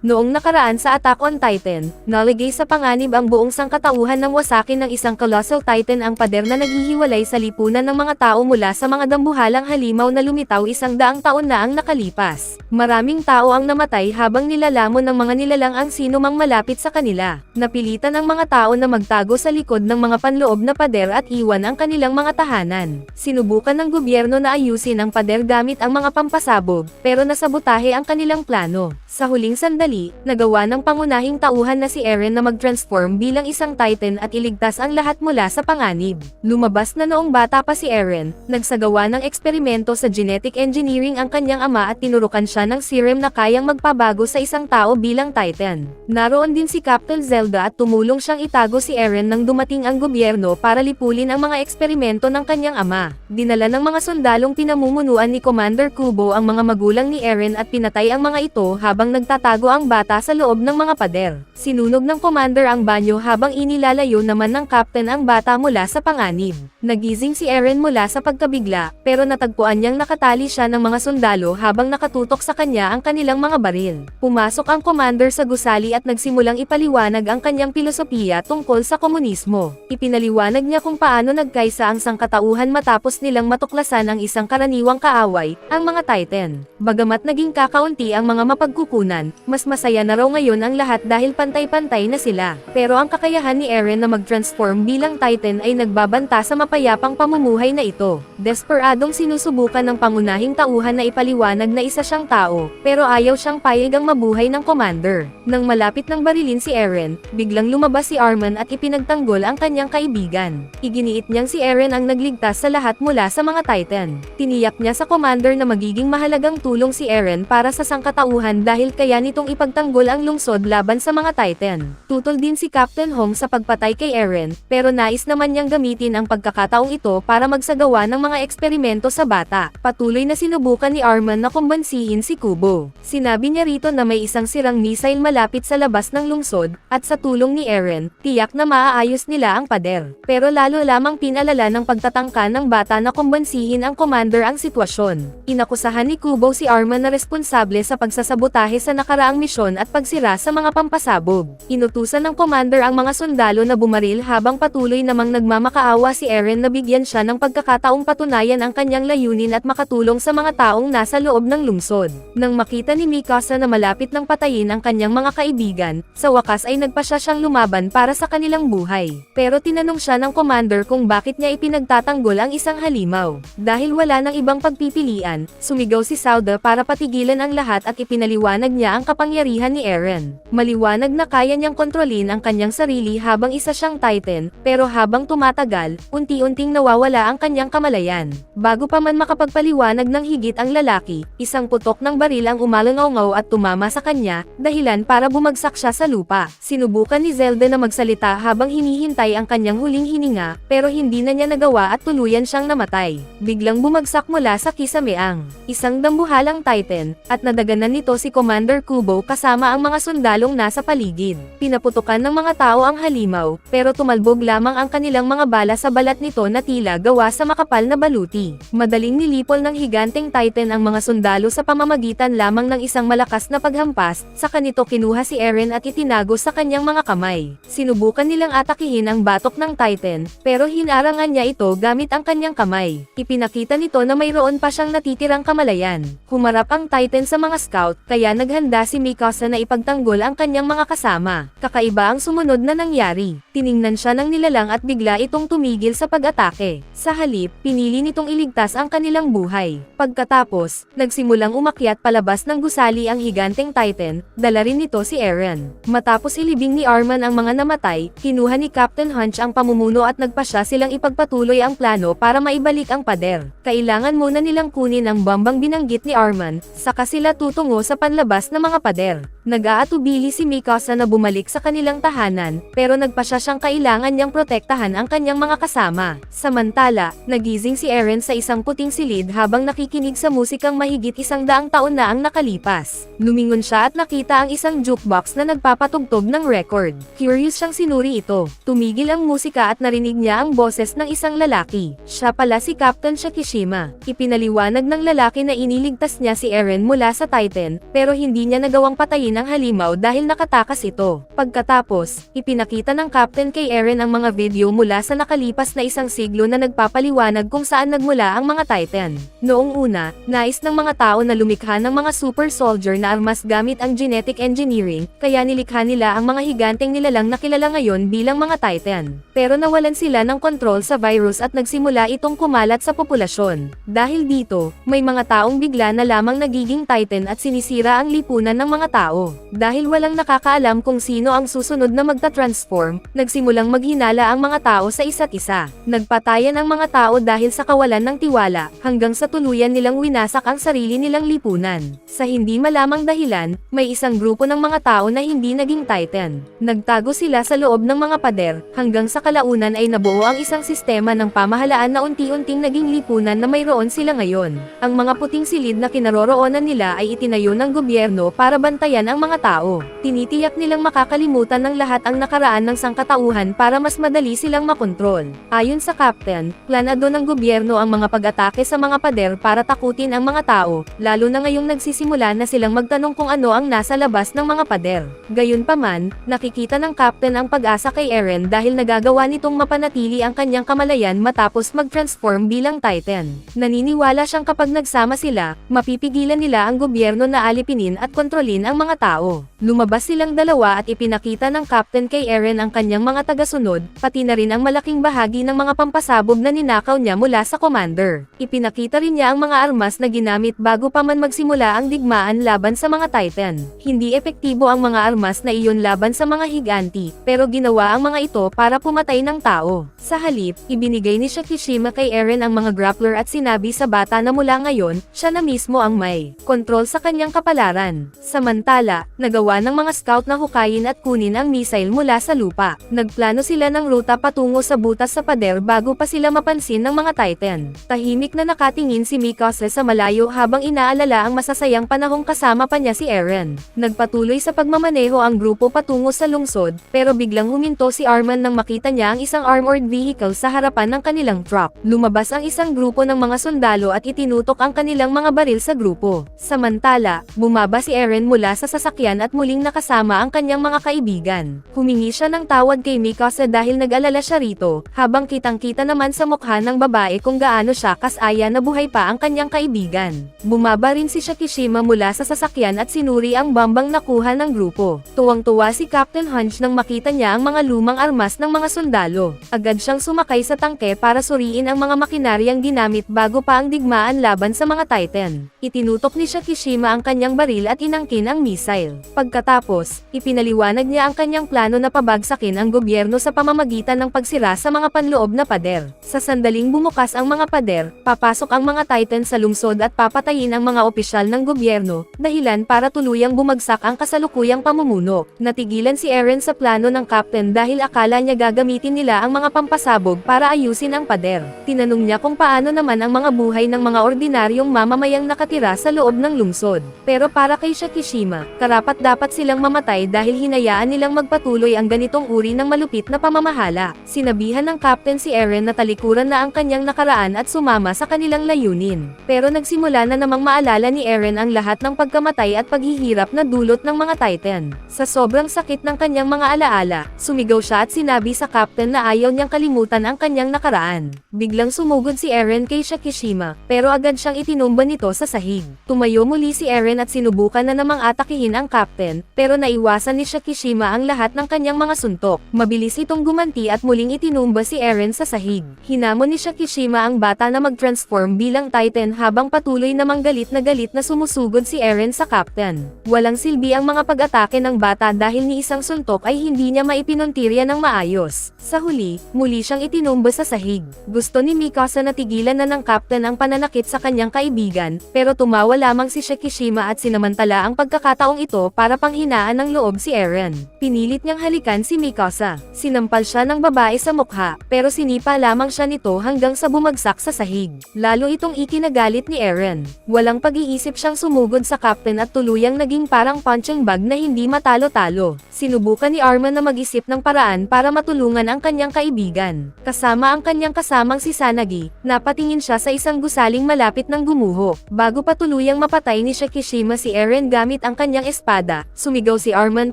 Noong nakaraan sa Attack on Titan, nalagay sa panganib ang buong sangkatauhan ng wasakin ng isang Colossal Titan, ang pader na naghihiwalay sa lipunan ng mga tao mula sa mga dambuhalang halimaw na lumitaw 100 taon na ang nakalipas. Maraming tao ang namatay habang nilalamon ng mga nilalang ang sino mang malapit sa kanila. Napilitan ang mga tao na magtago sa likod ng mga panloob na pader at iwan ang kanilang mga tahanan. Sinubukan ng gobyerno na ayusin ang pader gamit ang mga pampasabog, pero nasabotahe ang kanilang plano. Sa huling sandali, nagawa ng pangunahing tauhan na si Eren na mag-transform bilang isang Titan at iligtas ang lahat mula sa panganib. Lumabas na noong bata pa si Eren, nagsagawa ng eksperimento sa genetic engineering ang kanyang ama at tinurukan siya ng serum na kayang magpabago sa isang tao bilang Titan. Naroon din si Captain Zelda at tumulong siyang itago si Eren nang dumating ang gobyerno para lipulin ang mga eksperimento ng kanyang ama. Dinala ng mga sundalong pinamumunuan ni Commander Kubo ang mga magulang ni Eren at pinatay ang mga ito habang nagtatago ang bata sa loob ng mga pader. Sinunog ng commander ang banyo habang inilalayo naman ng captain ang bata mula sa panganib. Nagising si Eren mula sa pagkabigla, pero natagpuan niyang nakatali siya ng mga sundalo habang nakatutok sa kanya ang kanilang mga baril. Pumasok ang commander sa gusali at nagsimulang ipaliwanag ang kanyang filosofiya tungkol sa komunismo. Ipinaliwanag niya kung paano nagkaisa ang sangkatauhan matapos nilang matuklasan ang isang karaniwang kaaway, ang mga Titan. Bagamat naging kakaunti ang mga mapagkukunan, mas masaya na raw ngayon ang lahat dahil pantay-pantay na sila. Pero ang kakayahan ni Eren na mag-transform bilang Titan ay nagbabanta sa mapayapang pamumuhay na ito. Desperadong sinusubukan ng pangunahing tauhan na ipaliwanag na isa siyang tao, pero ayaw siyang payagang mabuhay ng commander. Nang malapit ng barilin si Eren, biglang lumabas si Arman at ipinagtanggol ang kanyang kaibigan. Iginiit niyang si Eren ang nagligtas sa lahat mula sa mga Titan. Tiniyak niya sa commander na magiging mahalagang tulong si Eren para sa sangkatauhan dahil kaya nitong ipagtanggol ang lungsod laban sa mga Titan. Tutol din si Captain Hong sa pagpatay kay Eren, pero nais naman niyang gamitin ang pagkakataong ito para magsagawa ng mga eksperimento sa bata. Patuloy na sinubukan ni Arman na kumbansihin si Kubo. Sinabi niya rito na may isang sirang missile malapit sa labas ng lungsod, at sa tulong ni Eren, tiyak na maaayos nila ang pader. Pero lalo lamang pinalala ng pagtatangka ng bata na kumbansihin ang commander ang sitwasyon. Inakusahan ni Kubo si Arman na responsable sa pagsasabotahe sa nakaraang misyon at pagsira sa mga pampasabog. Inutusan ng commander ang mga sundalo na bumaril habang patuloy namang nagmamakaawa si Eren na bigyan siya ng pagkakataong patunayan ang kanyang layunin at makatulong sa mga taong nasa loob ng lungsod. Nang makita ni Mikasa na malapit ng patayin ang kanyang mga kaibigan, sa wakas ay nagpasya siyang lumaban para sa kanilang buhay. Pero tinanong siya ng commander kung bakit niya ipinagtatanggol ang isang halimaw. Dahil wala nang ibang pagpipilian, sumigaw si Sauda para patigilan ang lahat at ipinaliwanag niya ang kapangyarihan ni Eren. Maliwanag na kaya niyang kontrolin ang kanyang sarili habang isa siyang Titan, pero habang tumatagal, unti-unting nawawala ang kanyang kamalayan. Bago pa man makapagpaliwanag ng higit ang lalaki, isang putok ng baril ang umalangaw at tumama sa kanya, dahilan para bumagsak siya sa lupa. Sinubukan ni Zelda na magsalita habang hinihintay ang kanyang huling hininga, pero hindi na niya nagawa at tuluyan siyang namatay. Biglang bumagsak mula sa kisameang, isang dambuhalang Titan, at nadaganan nito si Commander Kubo kasama ang mga sundalong nasa paligid. Pinaputukan ng mga tao ang halimaw, pero tumalbog lamang ang kanilang mga bala sa balat nito na tila gawa sa makapal na baluti. Madaling nilipol ng higanteng Titan ang mga sundalo sa pamamagitan lamang ng isang malakas na paghampas, saka nito kinuha si Eren at itinago sa kanyang mga kamay. Sinubukan nilang atakihin ang batok ng Titan, pero hinarangan niya ito gamit ang kanyang kamay. Ipinakita nito na mayroon pa siyang natitirang kamalayan. Humarap ang Titan sa mga scout, kaya naghanda si Mikasa na ipagtanggol ang kanyang mga kasama. Kakaiba ang sumunod na nangyari. Tiningnan siya ng nilalang at bigla itong tumigil sa pag-atake. Sa halip, pinili nitong iligtas ang kanilang buhay. Pagkatapos, nagsimulang umakyat palabas ng gusali ang higanteng Titan, dala rin nito si Eren. Matapos ilibing ni Arman ang mga namatay, kinuha ni Captain Hunch ang pamumuno at nagpasya silang ipagpatuloy ang plano para maibalik ang pader. Kailangan muna nilang kunin ang bombang binanggit ni Arman, saka sila tutungo sa panlabas ng mga pader. Nag-aatubili si Mikasa na bumalik sa kanilang tahanan, pero nagpasya siyang kailangan niyang protektahan ang kanyang mga kasama. Samantala, nagising si Eren sa isang puting silid habang nakikinig sa musikang mahigit 100 taon na ang nakalipas. Lumingon siya at nakita ang isang jukebox na nagpapatugtog ng record. Curious siyang sinuri ito. Tumigil ang musika at narinig niya ang boses ng isang lalaki. Siya pala si Captain Shikishima. Ipinaliwanag ng lalaki na iniligtas niya si Eren mula sa Titan, pero hindi niya nagawang upang patayin ang halimaw dahil nakatakas ito. Pagkatapos, ipinakita ng Captain kay Eren ang mga video mula sa nakalipas na isang siglo na nagpapaliwanag kung saan nagmula ang mga Titan. Noong una, nais ng mga tao na lumikha ng mga super soldier na armas gamit ang genetic engineering, kaya nilikha nila ang mga higanteng nilalang na kilala ngayon bilang mga Titan. Pero nawalan sila ng kontrol sa virus at nagsimula itong kumalat sa populasyon. Dahil dito, may mga taong bigla na lamang nagiging Titan at sinisira ang lipunan ng mga tao. Dahil walang nakakaalam kung sino ang susunod na magta-transform, nagsimulang maghinala ang mga tao sa isa't isa. Nagpatayan ang mga tao dahil sa kawalan ng tiwala, hanggang sa tuluyan nilang winasak ang sarili nilang lipunan. Sa hindi malamang dahilan, may isang grupo ng mga tao na hindi naging Titan. Nagtago sila sa loob ng mga pader, hanggang sa kalaunan ay nabuo ang isang sistema ng pamahalaan na unti-unting naging lipunan na mayroon sila ngayon. Ang mga puting silid na kinaroroonan nila ay itinayo ng gobyerno para bantayan ang mga tao. Tinitiyak nilang makakalimutan ng lahat ang nakaraan ng sangkatauhan para mas madali silang makontrol. Ayon sa Captain, planado ng gobyerno ang mga pag-atake sa mga pader para takutin ang mga tao, lalo na ngayong nagsisimula na silang magtanong kung ano ang nasa labas ng mga pader. Gayunpaman, nakikita ng Captain ang pag-asa kay Eren dahil nagagawa nitong mapanatili ang kanyang kamalayan matapos mag-transform bilang Titan. Naniniwala siyang kapag nagsama sila, mapipigilan nila ang gobyerno na alipinin at kontrolin ang mga tao. Lumabas silang dalawa at ipinakita ng Captain kay Eren ang kanyang mga tagasunod, pati na rin ang malaking bahagi ng mga pampasabog na ninakaw niya mula sa commander. Ipinakita rin niya ang mga armas na ginamit bago pa man magsimula ang digmaan laban sa mga Titan. Hindi epektibo ang mga armas na iyon laban sa mga higanti, pero ginawa ang mga ito para pumatay ng tao. Sa halip, ibinigay ni Shikishima kay Eren ang mga grappler at sinabi sa bata na mula ngayon, siya na mismo ang may kontrol sa kanyang kapalaran. Samantala, nagawa ng mga scout na hukayin at kunin ang missile mula sa lupa. Nagplano sila ng ruta patungo sa butas sa pader bago pa sila mapansin ng mga Titan. Tahimik na nakatingin si Mikasa sa malayo habang inaalala ang masasayang panahong kasama pa niya si Eren. Nagpatuloy sa pagmamaneho ang grupo patungo sa lungsod, pero biglang huminto si Arman nang makita niya ang isang armored vehicle sa harapan ng kanilang truck. Lumabas ang isang grupo ng mga sundalo at itinutok ang kanilang mga baril sa grupo. Samantala, bumaba si Eren mula sa sasakyan at muling nakasama ang kanyang mga kaibigan. Humingi siya ng tawad kay Mikasa dahil nag-alala siya rito, habang kitang-kita naman sa mukha ng babae kung gaano siya kasaya na buhay pa ang kanyang kaibigan. Bumaba rin si Shikishima mula sa sasakyan at sinuri ang bombang nakuha ng grupo. Tuwang-tuwa si Captain Hunch nang makita niya ang mga lumang armas ng mga sundalo. Agad siyang sumakay sa tangke para suriin ang mga makinaryang ginamit bago pa ang digmaan laban sa mga Titan. Itinutok ni Shikishima ang kanyang baril at inangkin ang missile. Pagkatapos, ipinaliwanag niya ang kanyang plano na pabagsakin ang gobyerno sa pamamagitan ng pagsira sa mga panloob na pader. Sa sandaling bumukas ang mga pader, papasok ang mga Titan sa lungsod at papatayin ang mga opisyal ng gobyerno, dahilan para tuluyang bumagsak ang kasalukuyang pamumuno. Natigilan si Eren sa plano ng Captain dahil akala niya gagamitin nila ang mga pampasabog para ayusin ang pader. Tinanong niya kung paano naman ang mga buhay ng mga ordinaryong mamamayang nakatira sa loob ng lungsod. Pero para kay Shikishima, karapat-dapat silang mamatay dahil hinayaan nilang magpatuloy ang ganitong uri ng malupit na pamamahala. Sinabihan ng Captain si Eren na talikuran na ang kanyang nakaraan at sumama sa kanilang layunin. Pero nagsimula na namang maalala ni Eren ang lahat ng pagkamatay at paghihirap na dulot ng mga Titan. Sa sobrang sakit ng kanyang mga alaala, sumigaw siya at sinabi sa Captain na ayaw niyang kalimutan ang kanyang nakaraan. Biglang sumugod si Eren kay Shikishima, pero agad siyang itinumba nito sa sahig. Tumayo muli si Eren at sinubukan na namang atakihin ang Captain, pero naiwasan ni Shikishima ang lahat ng kanyang mga suntok. Mabilis itong gumanti at muling itinumba si Eren sa sahig. Hinamon ni Shikishima ang bata na mag-transform bilang Titan habang patuloy namang galit na sumusugod si Eren sa Captain. Walang silbi ang mga pag-atake ng bata dahil ni isang suntok ay hindi niya maipinuntirya ng maayos. Sa huli, muli siyang itinumba sa sahig. Gusto ni Mikasa na tigilan na ng Captain ang pananakit sa kanyang kaibigan, pero tumawa lamang si Shikishima at sinamantala ang pagkakataong ito para panghinaan ng loob si Eren. Pinilit niyang halikan si Mikasa. Sinampal siya ng babae sa mukha, pero sinipa lamang siya nito hanggang sa bumagsak sa sahig. Lalo itong ikinagalit ni Eren. Walang pag-iisip siyang sumugod sa Captain at tuluyang naging parang punching bag na hindi matalo-talo. Sinubukan ni Arman na mag-isip ng paraan para matulungan ang kanyang kaibigan. Kasama ang kanyang kasamang si Sanagi, napatingin siya sa isang gusaling malapit ng gumuho. Bago pa tuluyang mapatay ni Shikishima si Eren gamit ang kanyang espada, sumigaw si Arman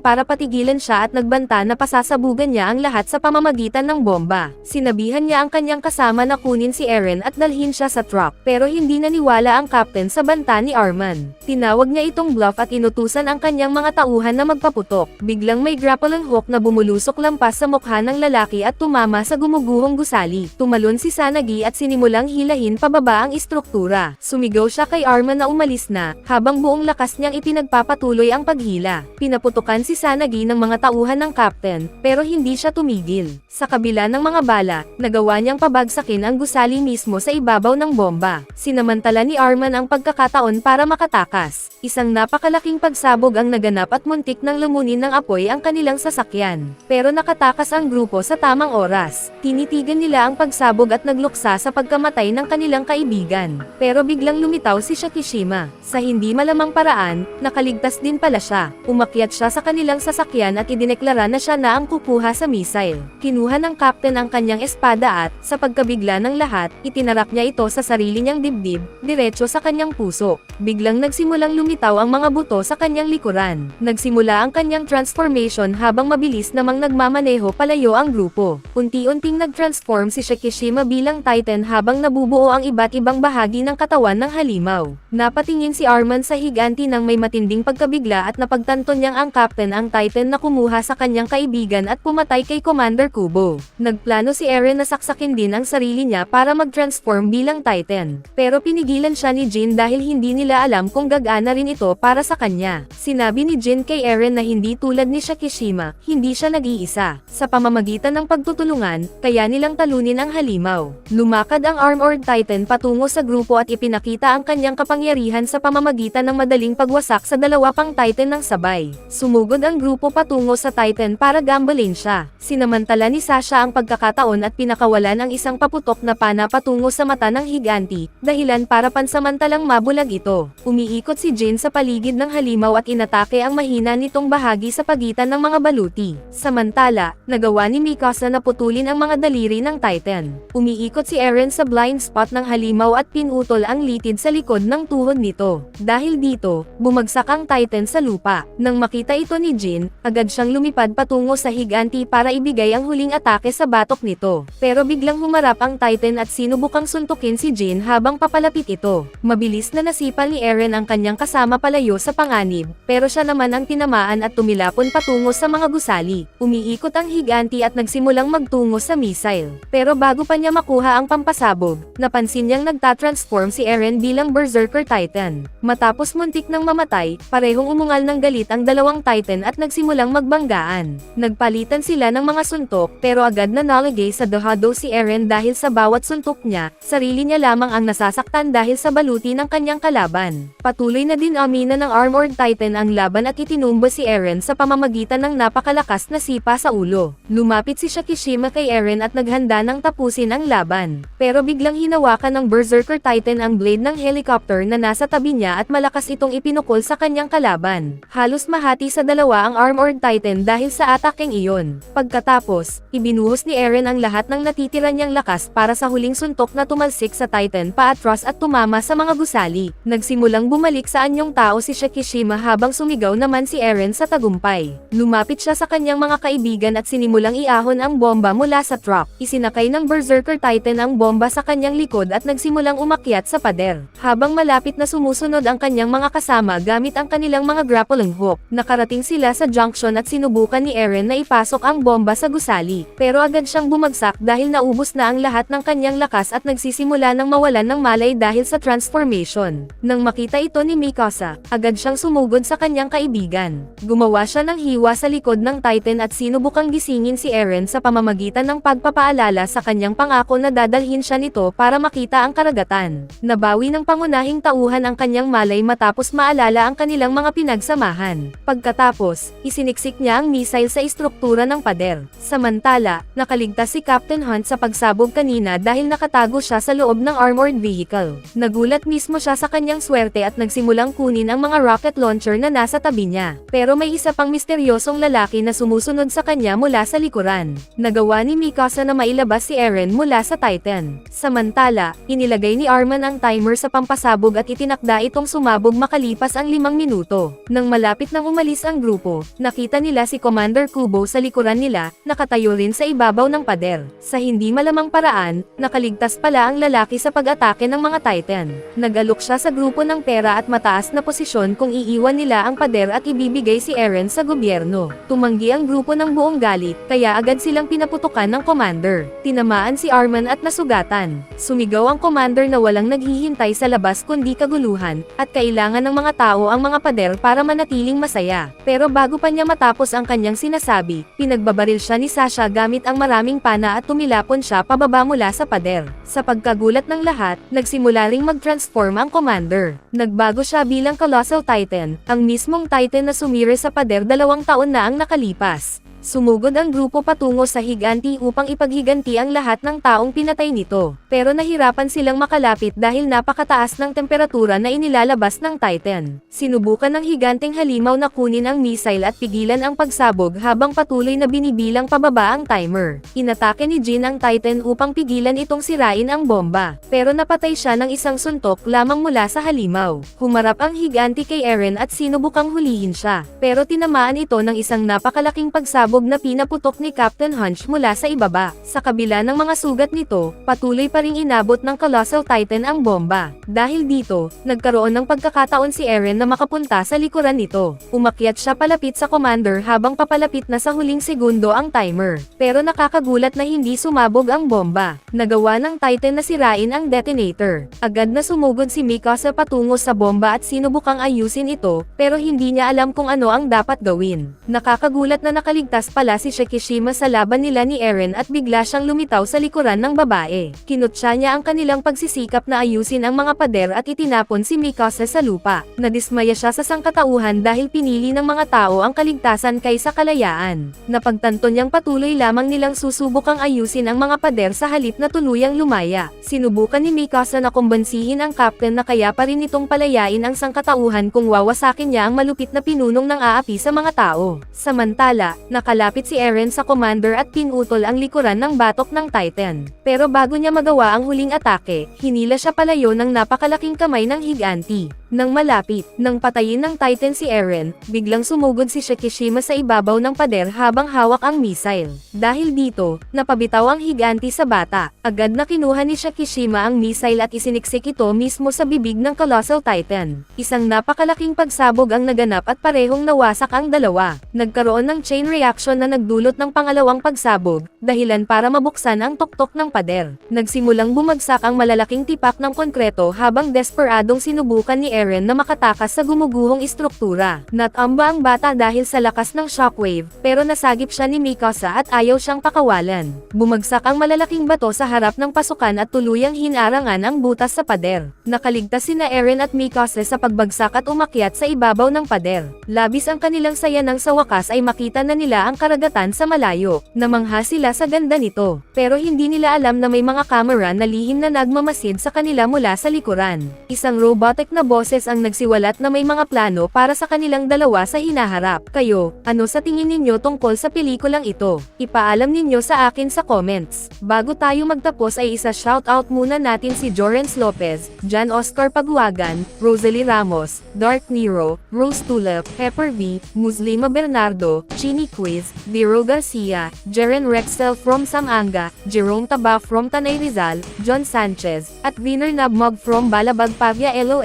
para patigilan siya at nagbanta na pasasabugan niya ang lahat sa pamamagitan ng bomba. Sinabihan niya ang kanyang kasama na kunin si Eren at dalhin siya sa truck, pero hindi naniwala ang captain sa banta ni Arman. Tinawag niya itong bluff at inutusan ang kanyang mga tauhan na magpaputok. Biglang may grappling hook na bumulusok lampas sa mukha ng lalaki at tumama sa gumuguhong gusali. Tumalon si Sanagi at sinimulang hilahin pababa ang istruktura. Sumigaw siya kay Arman na umalis na, habang buong lakas niyang ipinagpapatuloy ang paghila. Pinaputukan si Sanagi ng mga tauhan ng captain, pero hindi siya tumigil. Sa kabila ng mga bala, nagawa niyang pabagsakin ang gusali mismo sa ibabaw ng bomba. Sinamantala ni Arman ang pagkakataon para makatakas. Isang napakalaking pagsabog ang naganap at muntik nang lumunin ng apoy ang kanilang sasakyan. Pero nakatakas ang grupo sa tamang oras. Tinitigan nila ang pagsabog at nagluksa sa pagkamatay ng kanilang kaibigan. Pero biglang lumitaw si Shikishima. Sa hindi malamang paraan, nakaligtas din pala siya. Umakyat siya sa kanilang sasakyan at idineklara na siya na ang kukuha sa missile. Kinuha ng captain ang kanyang espada at, sa pagkabigla ng lahat, itinarak niya ito sa sarili niyang dibdib, diretso sa kanyang puso. Biglang nagsimulang lumitaw ang mga buto sa kanyang likuran. Nagsimula ang kanyang transformation habang mabilis namang nagmamaneho palayo ang grupo. Unti-unting nag-transform si Shikishima bilang Titan habang nabubuo ang iba't ibang bahagi ng katawan ng halimaw. Napatingin si Arman sa higanti nang may matinding pagkabigla at napagtanto niyang ang captain ang Titan na kumuha sa kanyang kaibigan at pumatay kay Commander Kubo. Nagplano si Eren na saksakin din ang sarili niya para mag-transform bilang Titan. Pero pinigilan siya ni Jin dahil hindi nila alam kung gagana rin ito para sa kanya. Sinabi ni Jin kay Eren na hindi tulad ni Shikishima, hindi siya nag-iisa. Sa pamamagitan ng pagtutulungan, kaya nilang talunin ang halimaw. Lumakad ang Armored Titan patungo sa grupo at ipinakita ang kanyang kapangyarihan sa pamamagitan ng madaling pagwasak sa dalawa pang Titan ng sabay. Sumugod ang grupo patungo sa Titan para gambalain siya. Sinamantala ni Sasha ang pagkakataon at pinakawalan ang isang paputok na pana patungo sa mata ng higanti, dahilan para pansamantalang mabulag ito. Umiikot si Jin sa paligid ng halimaw at inatake ang mahina nitong bahagi sa pagitan ng mga baluti. Samantala, nagawa ni Mikasa na putulin ang mga daliri ng Titan. Umiikot si Eren sa blind spot ng halimaw at pinutol ang litid sa likod ng tuhod nito. Dahil dito, bumagsak ang Titan sa lupa. Nang makita ito ni Jin, agad siyang lumipad patungo sa higanti para ibigay ang huling atake sa batok nito. Pero biglang humarap ang Titan at sinubukang suntukin si Jin habang papalapit ito. Mabilis na nasipal ni Eren ang kanyang kasama palayo sa panganib, pero siya naman ang tinamaan at tumilapon patungo sa mga gusali. Umiikot ang higanti at nagsimulang magtungo sa missile. Pero bago pa niya makuha ang pampasabog, napansin niyang nagtatransform si Eren bilang Berserker Titan. Matapos muntik nang mamatay, parehong umungal ng galit ang dalawang Titan at nagsimulang magbanggaan. Nagpalitan sila ng mga suntok, pero agad na nalagay sa dahado si Eren dahil sa bawat suntok niya, sarili niya lamang ang nasasaktan dahil sa baluti ng kanyang kalaban. Patuloy na din amina ng Armored Titan ang laban at itinumba si Eren sa pamamagitan ng napakalakas na sipa sa ulo. Lumapit si Shikishima kay Eren at naghanda ng tapusin ang laban. Pero biglang hinawakan ng Berserker Titan ang blade ng helicopter na nasa tabi niya at malakas itong ipinukol sa kanyang kalaban. Halos mahati sa dalawa ang Armored Titan dahil sa atakeng iyon. Pagkatapos, ibinuhos ni Eren ang lahat ng natitira niyang lakas para sa huling suntok na tumalsik sa Titan paatras at tumama sa mga gusali. Nagsimulang bumalik sa anyong tao si Shikishima habang sumigaw naman si Eren sa tagumpay. Lumapit siya sa kanyang mga kaibigan at sinimulang iahon ang bomba mula sa truck. Isinakay ng Berserker Titan ang bomba sa kanyang likod at nagsimulang umakyat sa pader. Habang malapit na sumusunod ang kanyang mga kasama gamit ang kanilang mga grappling hook, nakarating sila sa junction at sinubukan ni Eren na ipasok ang bomba sa gusali. Pero agad siyang bumagsak dahil naubos na ang lahat ng kanyang lakas at nagsisimula ng mawalan ng malay dahil sa transformation. Nang makita ito ni Mikasa, agad siyang sumugod sa kanyang kaibigan. Gumawa siya ng hiwa sa likod ng Titan at sinubukang gisingin si Eren sa pamamagitan ng pagpapaalala sa kanyang pangako na dadalhin siya nito para makita ang karagatan. Nabawi ng pangunahing tauhan ang kanyang malay matapos maalala ang kanilang mga pinagsamahan. Pagkatapos, isiniksik niya ang missile sa istruktura ng pader. Samantala, nakaligtas si Captain Hunt sa pagsabog kanina dahil nakatago siya sa loob ng armored vehicle. Nagulat mismo siya sa kanyang swerte at nagsimulang kunin ang mga rocket launcher na nasa tabi niya. Pero may isa pang misteryosong lalaki na sumusunod sa kanya mula sa likuran. Nagawa ni Mikasa na mailabas si Eren mula sa Titan. Samantala, inilagay ni Arman ang timer sa pampasabog at itinakda itong sumabog makalipas ang 5 minuto. Nang malapit nang umalis ang grupo, nakita nila si Commander Kubo sa likuran nila, nakatayo rin sa ibabaw ng pader. Sa hindi malamang paraan, nakaligtas pala ang lalaki sa pag-atake ng mga Titan. Nag-alok siya sa grupo ng pera at mataas na posisyon kung iiwan nila ang pader at ibibigay si Eren sa gobyerno. Tumanggi ang grupo ng buong galit, kaya agad silang pinaputukan ng commander. Tinamaan si Arman at nasugatan. Sumigaw ang commander na walang naghihintay sa labas kundi kaguluhan, at kailangan ng mga tao ang mga pader para manatiling masaya. Pero bago pa niya matapos ang kanyang sinasabi, pinagbabaril siya ni Sasha gamit ang maraming pana at tumilapon siya pababa mula sa pader. Sa pagkagulat ng lahat, nagsimula ring mag-transform ang commander. Nagbago siya bilang Colossal Titan, ang mismong Titan na sumire sa pader 2 taon na ang nakalipas. Sumugod ang grupo patungo sa higanti upang ipaghiganti ang lahat ng taong pinatay nito. Pero nahirapan silang makalapit dahil napakataas ng temperatura na inilalabas ng Titan. Sinubukan ng higanteng halimaw na kunin ang missile at pigilan ang pagsabog habang patuloy na binibilang pababa ang timer. Inatake ni Jin ang Titan upang pigilan itong sirain ang bomba. Pero napatay siya ng isang suntok lamang mula sa halimaw. Humarap ang higanti kay Eren at sinubukang hulihin siya. Pero tinamaan ito ng isang napakalaking pagsabog na pinaputok ni Captain Hunch mula sa ibaba. Sa kabila ng mga sugat nito, patuloy pa ring inabot ng Colossal Titan ang bomba. Dahil dito, nagkaroon ng pagkakataon si Eren na makapunta sa likuran nito. Umakyat siya palapit sa commander habang papalapit na sa huling segundo ang timer. Pero nakakagulat na hindi sumabog ang bomba. Nagawa ng Titan na sirain ang detonator. Agad na sumugod si Mikasa patungo sa bomba at sinubukang ayusin ito, pero hindi niya alam kung ano ang dapat gawin. Nakakagulat na nakaligtas pala si Shikishima sa laban nila ni Eren at bigla siyang lumitaw sa likuran ng babae. Kinutya niya ang kanilang pagsisikap na ayusin ang mga pader at itinapon si Mikasa sa lupa. Nadismaya siya sa sangkatauhan dahil pinili ng mga tao ang kaligtasan kaysa kalayaan. Napagtanto niyang patuloy lamang nilang susubukang ayusin ang mga pader sa halip na tuluyang lumaya. Sinubukan ni Mikasa na kumbansihin ang captain na kaya pa rin itong palayain ang sangkatauhan kung wawasakin niya ang malupit na pinunong ng aapi sa mga tao. Samantala, nakalapit si Eren sa commander at pinutol ang likuran ng batok ng Titan. Pero bago niya magawa ang huling atake, hinila siya palayo ng napakalaking kamay ng higanti. Nang malapit, nang patayin ng Titan si Eren, biglang sumugod si Shikishima sa ibabaw ng pader habang hawak ang missile. Dahil dito, napabitaw ang higanti sa bata. Agad na kinuha ni Shikishima ang missile at isiniksik ito mismo sa bibig ng Colossal Titan. Isang napakalaking pagsabog ang naganap at parehong nawasak ang dalawa. Nagkaroon ng chain reaction na nagdulot ng pangalawang pagsabog, dahilan para mabuksan ang tuktok ng pader. Nagsimulang bumagsak ang malalaking tipak ng konkreto habang desperadong sinubukan ni Eren na makatakas sa gumuguhong istruktura. Natamba ang bata dahil sa lakas ng shockwave, pero nasagip siya ni Mikasa at ayaw siyang pakawalan. Bumagsak ang malalaking bato sa harap ng pasukan at tuluyang hinarangan ang butas sa pader. Nakaligtas sina Eren at Mikasa sa pagbagsak at umakyat sa ibabaw ng pader. Labis ang kanilang saya nang sa wakas ay makita na nila ang karagatan sa malayo. Namangha sila sa ganda nito, pero hindi nila alam na may mga kamera na lihim na nagmamasid sa kanila mula sa likuran. Isang robotic na boses ang nagsiwalat na may mga plano para sa kanilang dalawa sa hinaharap. Kayo, ano sa tingin ninyo tungkol sa pelikulang ito? Ipaalam ninyo sa akin sa comments. Bago tayo magtapos ay isa shoutout muna natin si Jorens Lopez, Jan Oscar Paguagan, Rosalie Ramos, Dark Nero, Rose Tulip, Pepper V, Muslima Bernardo, Chini Quiz, Vero Garcia, Jeren Rexel from Samanga, Jerome Taba from Tanay Rizal, John Sanchez, at Winner Nabmog from Balabag Pavia Elo.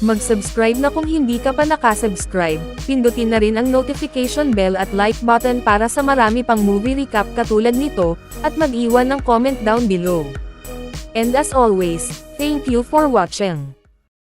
Mag-subscribe na kung hindi ka pa nakasubscribe, pindutin na rin ang notification bell at like button para sa marami pang movie recap katulad nito, at mag-iwan ng comment down below. And as always, thank you for watching.